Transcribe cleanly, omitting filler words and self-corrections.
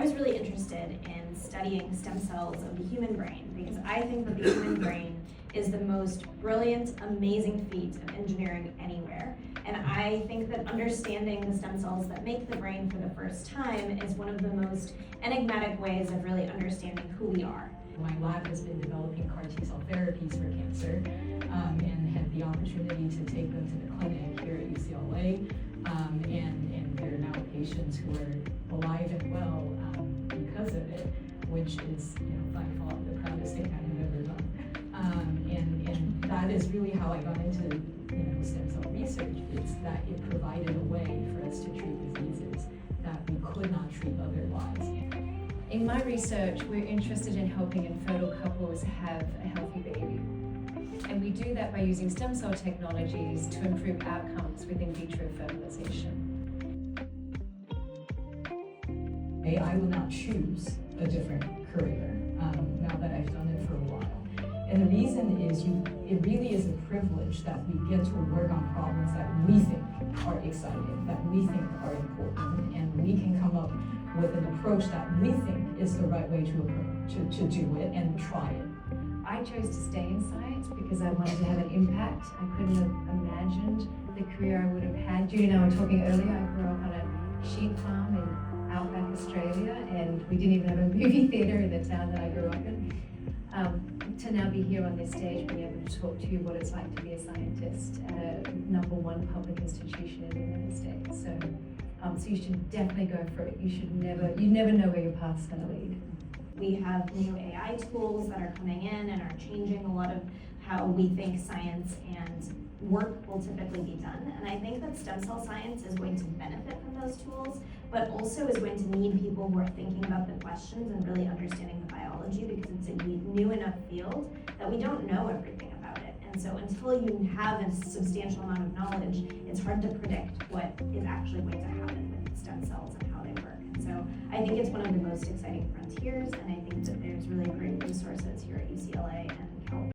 was really interested in studying stem cells of the human brain because I think that the human brain is the most brilliant, amazing feat of engineering anywhere. And I think that understanding the stem cells that make the brain for the first time is one of the most enigmatic ways of really understanding who we are. My lab has been developing CAR T-cell therapies for cancer and had the opportunity to take them to the clinic here at UCLA. And there are now patients who are alive and well because of it, which is, by far the proudest thing I've ever done. And that is really how I got into stem cell research. It's that it provided a way for us to treat diseases that we could not treat otherwise. In my research, we're interested in helping infertile couples have a healthy baby. And we do that by using stem cell technologies to improve outcomes with in vitro fertilization. I will not choose a different career now that I've done it for a while. And the reason is it really is a privilege that we get to work on problems that we think are exciting, that we think are important, and we can come up with an approach that we think is the right way to do it and try it. I chose to stay in science because I wanted to have an impact. I couldn't have imagined the career I would have had. Judy and I were talking earlier, I grew up on a sheep farm in outback Australia, and we didn't even have a movie theatre in the town that I grew up in. To now be here on this stage, being able to talk to you what it's like to be a scientist at a #1 public institution in the United States. So you should definitely go for it. You never know where your path's going to lead. We have new AI tools that are coming in and are changing a lot of how we think science and work will typically be done. And I think that stem cell science is going to benefit from those tools, but also is going to need people who are thinking about the questions and really understanding the biology, because it's a new enough field that we don't know everything about it. And so until you have a substantial amount of knowledge, it's hard to predict what is actually going to happen with stem cells and how they work. And so I think it's one of the most exciting frontiers, and I think that there's really great resources here at UCLA and California.